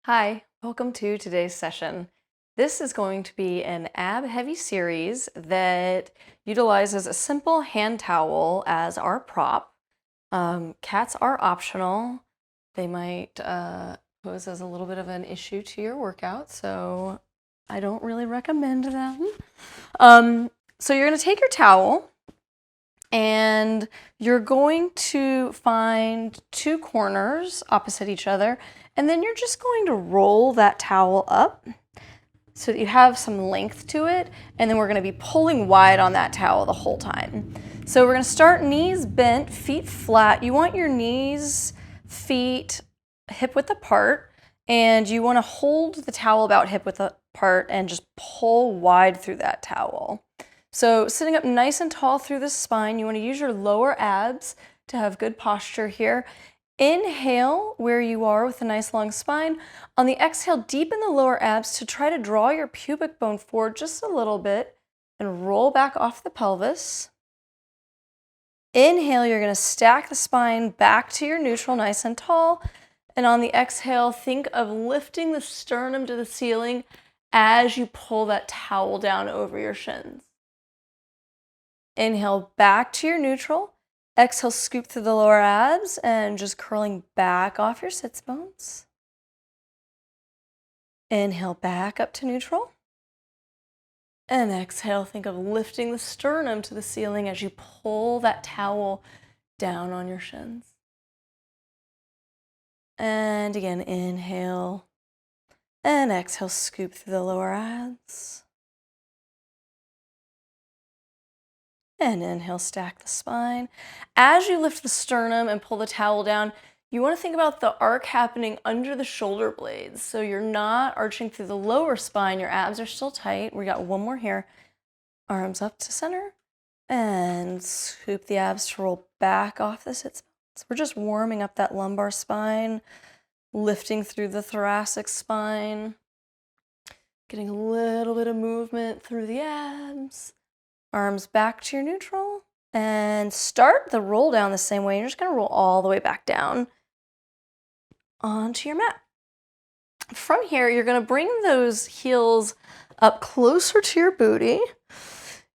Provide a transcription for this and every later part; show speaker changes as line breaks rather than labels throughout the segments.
Hi, welcome to today's session. This is going to be an ab-heavy series that utilizes a simple hand towel as our prop. Cats are optional. They might pose as a little bit of an issue to your workout, so I don't really recommend them. So you're going to take your towel and you're going to find two corners opposite each other, and then you're just going to roll that towel up so that you have some length to it, and then we're going to be pulling wide on that towel the whole time. So we're going to start knees bent, feet flat. You want your knees, feet hip width apart, and you want to hold the towel about hip width apart and just pull wide through that towel. So sitting up nice and tall through the spine, you want to use your lower abs to have good posture here. Inhale where you are with a nice long spine. On the exhale, deepen the lower abs to try to draw your pubic bone forward just a little bit and roll back off the pelvis. Inhale, you're going to stack the spine back to your neutral nice and tall. And on the exhale, think of lifting the sternum to the ceiling as you pull that towel down over your shins. Inhale back to your neutral. Exhale, scoop through the lower abs and just curling back off your sits bones. Inhale back up to neutral. And exhale, think of lifting the sternum to the ceiling as you pull that towel down on your shins. And again, inhale and exhale, scoop through the lower abs. And inhale, stack the spine. As you lift the sternum and pull the towel down, you want to think about the arc happening under the shoulder blades. So you're not arching through the lower spine. Your abs are still tight. We got one more here. Arms up to center. And scoop the abs to roll back off the sits bones. We're just warming up that lumbar spine, lifting through the thoracic spine, getting a little bit of movement through the abs. Arms back to your neutral, and start the roll down the same way. You're just going to roll all the way back down onto your mat. From here, you're going to bring those heels up closer to your booty.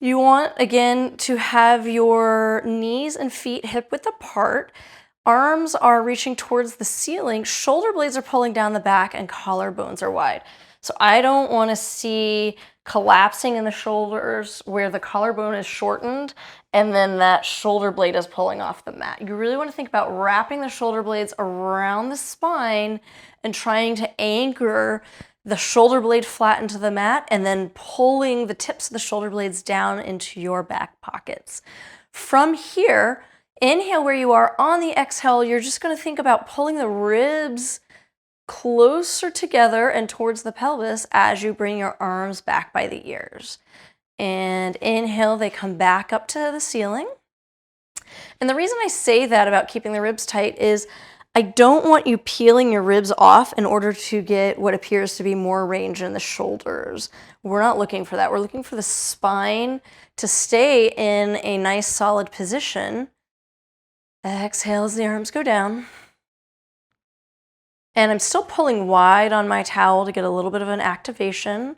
You want, again, to have your knees and feet hip width apart. Arms are reaching towards the ceiling. Shoulder blades are pulling down the back, and collarbones are wide. So I don't want to see collapsing in the shoulders where the collarbone is shortened and then that shoulder blade is pulling off the mat. You really want to think about wrapping the shoulder blades around the spine and trying to anchor the shoulder blade flat into the mat and then pulling the tips of the shoulder blades down into your back pockets. From here, inhale where you are. On the exhale, you're just going to think about pulling the ribs closer together and towards the pelvis as you bring your arms back by the ears. And inhale, they come back up to the ceiling. And the reason I say that about keeping the ribs tight is I don't want you peeling your ribs off in order to get what appears to be more range in the shoulders. We're not looking for that. We're looking for the spine to stay in a nice solid position. Exhale as the arms go down. And I'm still pulling wide on my towel to get a little bit of an activation.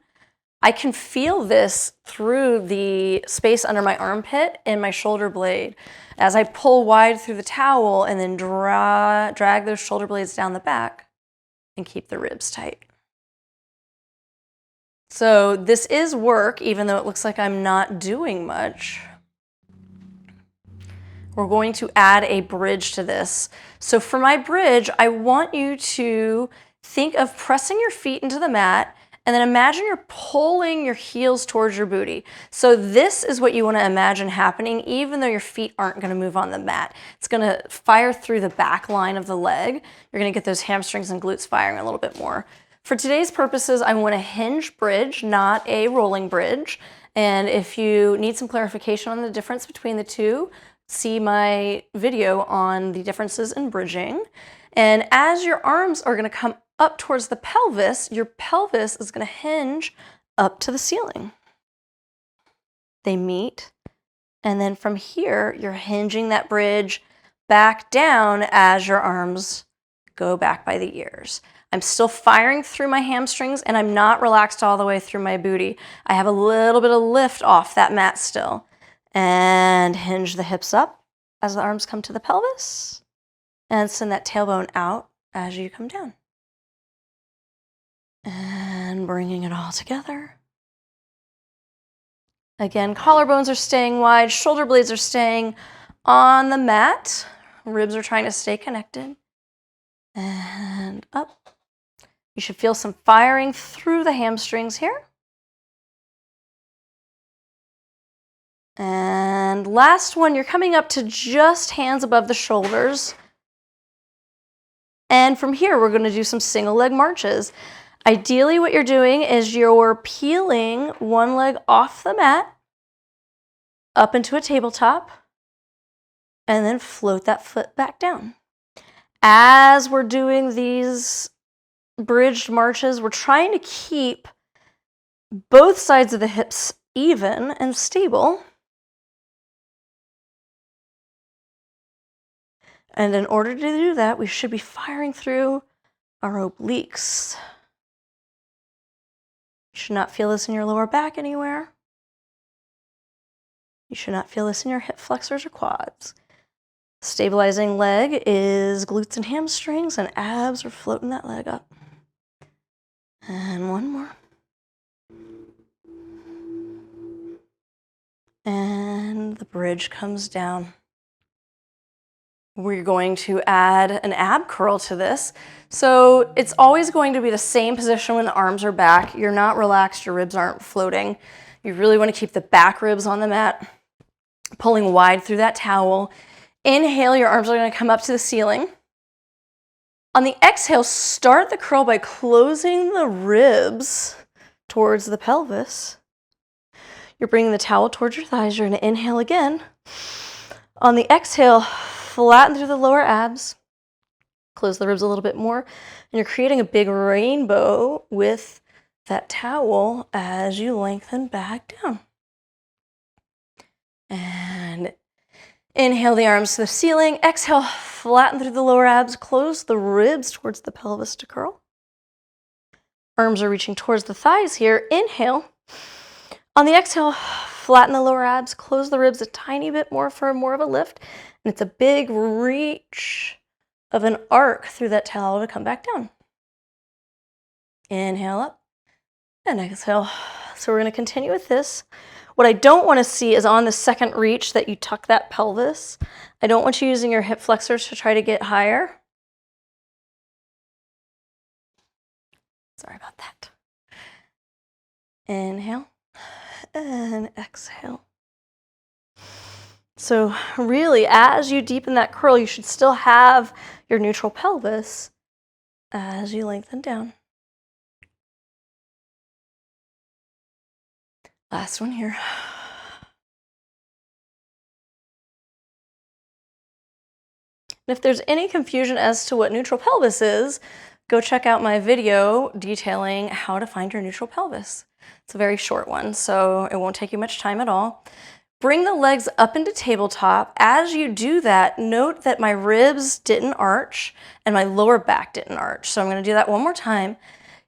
I can feel this through the space under my armpit and my shoulder blade as I pull wide through the towel and then drag those shoulder blades down the back and keep the ribs tight. So this is work, even though it looks like I'm not doing much. We're going to add a bridge to this. So for my bridge, I want you to think of pressing your feet into the mat and then imagine you're pulling your heels towards your booty. So this is what you want to imagine happening even though your feet aren't going to move on the mat. It's going to fire through the back line of the leg. You're going to get those hamstrings and glutes firing a little bit more. For today's purposes, I want a hinge bridge, not a rolling bridge. And if you need some clarification on the difference between the two, see my video on the differences in bridging. And as your arms are going to come up towards the pelvis, your pelvis is going to hinge up to the ceiling. They meet, and then from here, you're hinging that bridge back down as your arms go back by the ears. I'm still firing through my hamstrings and I'm not relaxed all the way through my booty. I have a little bit of lift off that mat still. And hinge the hips up as the arms come to the pelvis. And send that tailbone out as you come down. And bringing it all together. Again, collarbones are staying wide, shoulder blades are staying on the mat. Ribs are trying to stay connected. And up. You should feel some firing through the hamstrings here. And last one, you're coming up to just hands above the shoulders. And from here, we're going to do some single leg marches. Ideally, what you're doing is you're peeling one leg off the mat, up into a tabletop, and then float that foot back down. As we're doing these bridged marches, we're trying to keep both sides of the hips even and stable. And in order to do that, we should be firing through our obliques. You should not feel this in your lower back anywhere. You should not feel this in your hip flexors or quads. Stabilizing leg is glutes and hamstrings, and abs are floating that leg up. And one more. And the bridge comes down. We're going to add an ab curl to this. So it's always going to be the same position when the arms are back. You're not relaxed, your ribs aren't floating. You really want to keep the back ribs on the mat, pulling wide through that towel. Inhale, your arms are going to come up to the ceiling. On the exhale, start the curl by closing the ribs towards the pelvis. You're bringing the towel towards your thighs. You're going to inhale again. On the exhale, flatten through the lower abs. Close the ribs a little bit more. And you're creating a big rainbow with that towel as you lengthen back down. And inhale the arms to the ceiling. Exhale, flatten through the lower abs. Close the ribs towards the pelvis to curl. Arms are reaching towards the thighs here. Inhale. On the exhale, flatten the lower abs. Close the ribs a tiny bit more for more of a lift. And it's a big reach of an arc through that towel to come back down. Inhale up and exhale. So we're going to continue with this. What I don't want to see is on the second reach that you tuck that pelvis. I don't want you using your hip flexors to try to get higher. Sorry about that. Inhale and exhale. So really, as you deepen that curl, you should still have your neutral pelvis as you lengthen down. Last one here. And if there's any confusion as to what neutral pelvis is, go check out my video detailing how to find your neutral pelvis. It's a very short one, so it won't take you much time at all. Bring the legs up into tabletop. As you do that, note that my ribs didn't arch and my lower back didn't arch. So I'm going to do that one more time.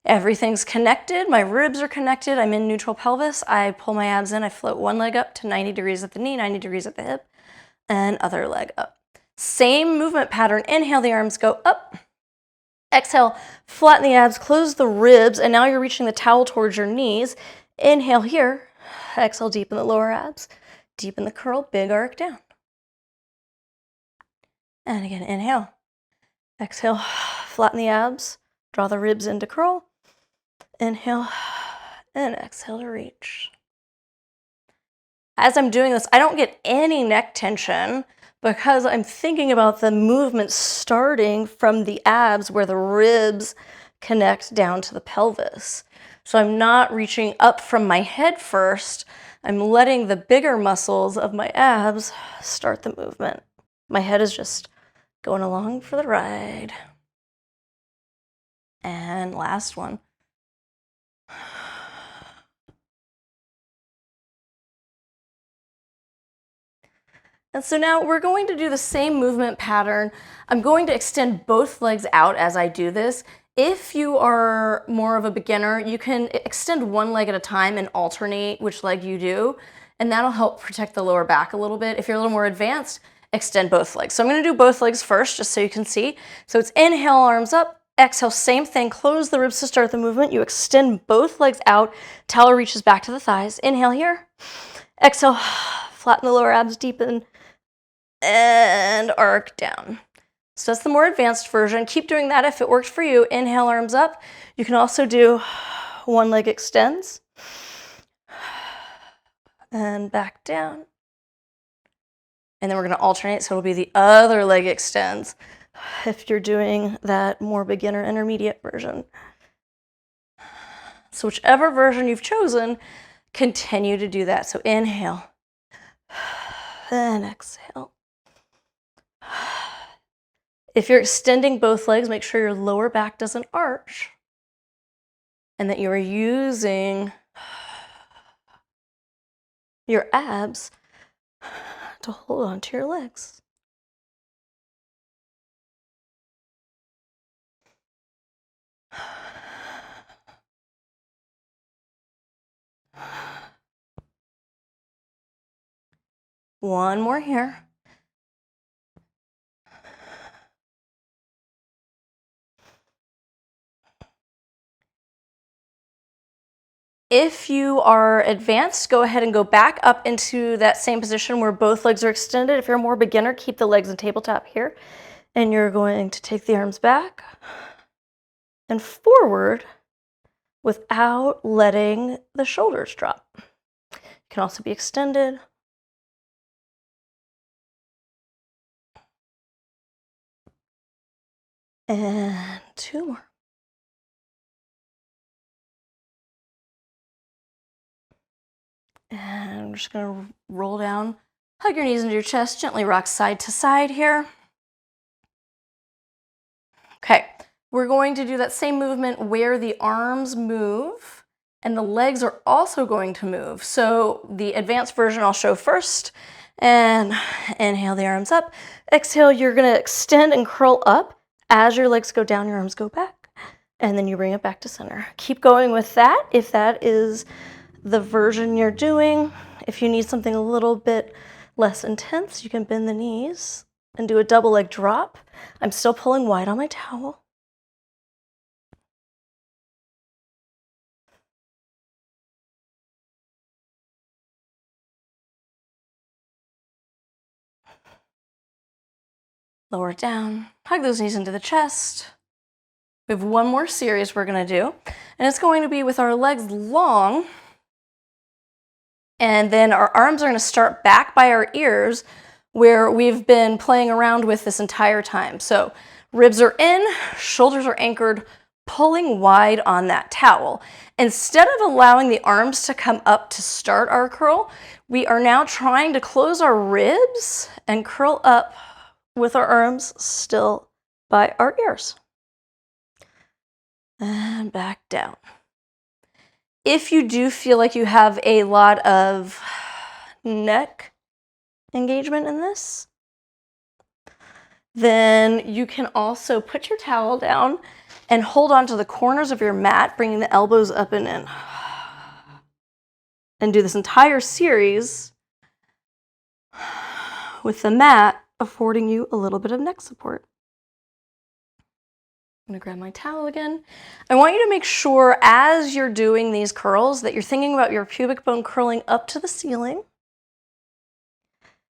Everything's connected. My ribs are connected. I'm in neutral pelvis. I pull my abs in. I float one leg up to 90 degrees at the knee, 90 degrees at the hip, and other leg up. Same movement pattern. Inhale, the arms go up. Exhale, flatten the abs, close the ribs, and now you're reaching the towel towards your knees. Inhale here. Exhale, deepen the lower abs. Deepen the curl, big arc down. And again, inhale. Exhale, flatten the abs, draw the ribs into curl. Inhale, and exhale to reach. As I'm doing this, I don't get any neck tension because I'm thinking about the movement starting from the abs where the ribs connect down to the pelvis. So I'm not reaching up from my head first. I'm letting the bigger muscles of my abs start the movement. My head is just going along for the ride. And last one. And so now we're going to do the same movement pattern. I'm going to extend both legs out as I do this. If you are more of a beginner, you can extend one leg at a time and alternate which leg you do, and that'll help protect the lower back a little bit. If you're a little more advanced, extend both legs. So I'm gonna do both legs first, just so you can see. So it's inhale, arms up, exhale, same thing, close the ribs to start the movement. You extend both legs out, towel reaches back to the thighs. Inhale here, exhale, flatten the lower abs, deepen, and arc down. So that's the more advanced version. Keep doing that if it worked for you. Inhale, arms up. You can also do one leg extends and back down. And then we're gonna alternate, so it'll be the other leg extends if you're doing that more beginner intermediate version. So whichever version you've chosen, continue to do that. So inhale and exhale. If you're extending both legs, make sure your lower back doesn't arch and that you're using your abs to hold on to your legs. One more here. If you are advanced, go ahead and go back up into that same position where both legs are extended. If you're a more beginner, keep the legs in tabletop here. And you're going to take the arms back and forward without letting the shoulders drop. You can also be extended. And two more. And I'm just gonna roll down, hug your knees into your chest, gently rock side to side here. Okay, we're going to do that same movement where the arms move and the legs are also going to move. So the advanced version I'll show first. And inhale the arms up. Exhale, you're gonna extend and curl up. As your legs go down, your arms go back. And then you bring it back to center. Keep going with that if that is the version you're doing. If you need something a little bit less intense, you can bend the knees and do a double leg drop. I'm still pulling wide on my towel. Lower it down, hug those knees into the chest. We have one more series we're gonna do, and it's going to be with our legs long, and then our arms are gonna start back by our ears where we've been playing around with this entire time. So ribs are in, shoulders are anchored, pulling wide on that towel. Instead of allowing the arms to come up to start our curl, we are now trying to close our ribs and curl up with our arms still by our ears. And back down. If you do feel like you have a lot of neck engagement in this, then you can also put your towel down and hold on to the corners of your mat, bringing the elbows up and in. And do this entire series with the mat affording you a little bit of neck support. I'm gonna grab my towel again. I want you to make sure as you're doing these curls that you're thinking about your pubic bone curling up to the ceiling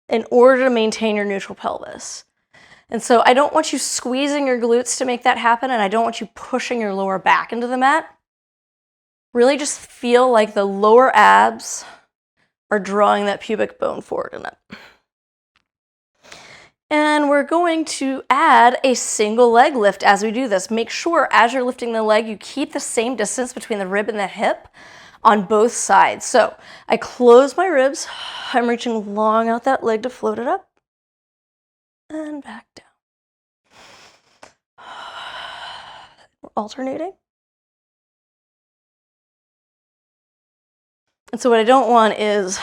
in order to maintain your neutral pelvis. And so I don't want you squeezing your glutes to make that happen, and I don't want you pushing your lower back into the mat. Really just feel like the lower abs are drawing that pubic bone forward and up. And we're going to add a single leg lift as we do this. Make sure as you're lifting the leg, you keep the same distance between the rib and the hip on both sides. So I close my ribs. I'm reaching long out that leg to float it up and back down. We're alternating. And so what I don't want is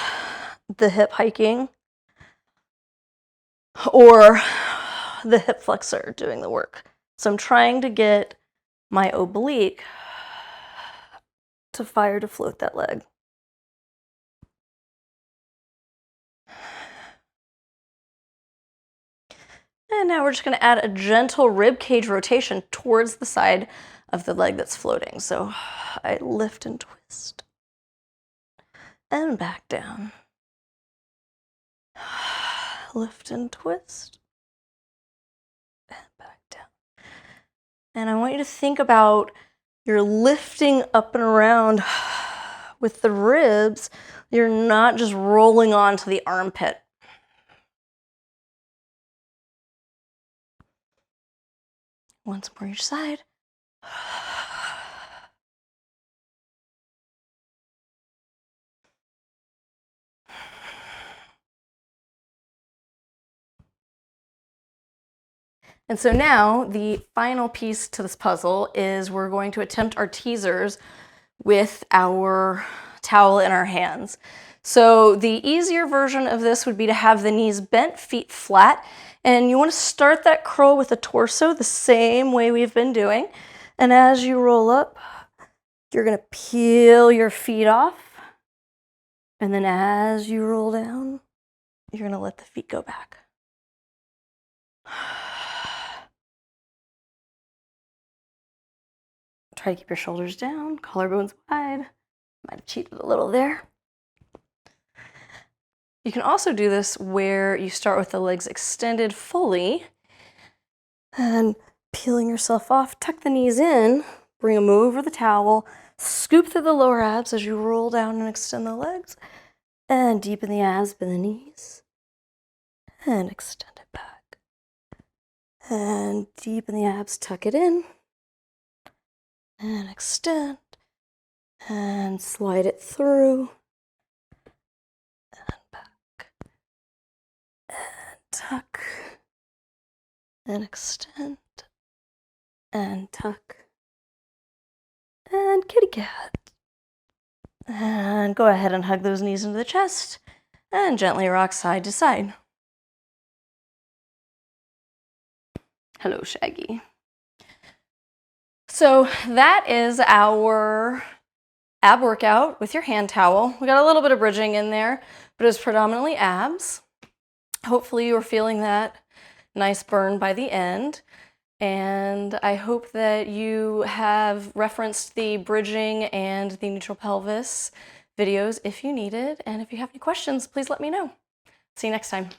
the hip hiking or the hip flexor doing the work. So I'm trying to get my oblique to fire to float that leg. And now we're just going to add a gentle rib cage rotation towards the side of the leg that's floating. So I lift and twist and back down. Lift and twist and back down. And I want you to think about you're lifting up and around with the ribs. You're not just rolling onto the armpit. Once more each side. And so now the final piece to this puzzle is we're going to attempt our teasers with our towel in our hands. So the easier version of this would be to have the knees bent, feet flat, and you want to start that curl with the torso the same way we've been doing. And as you roll up, you're going to peel your feet off. And then as you roll down, you're going to let the feet go back. Try to keep your shoulders down, collarbones wide. Might have cheated a little there. You can also do this where you start with the legs extended fully and peeling yourself off, tuck the knees in, bring them over the towel, scoop through the lower abs as you roll down and extend the legs, and deepen the abs, bend the knees, and extend it back. And deepen the abs, tuck it in, and extend, and slide it through, and back, and tuck, and extend, and tuck, and kitty cat. And go ahead and hug those knees into the chest, and gently rock side to side. Hello, Shaggy. So that is our ab workout with your hand towel. We got a little bit of bridging in there, but it was predominantly abs. Hopefully you were feeling that nice burn by the end. And I hope that you have referenced the bridging and the neutral pelvis videos if you needed. And if you have any questions, please let me know. See you next time.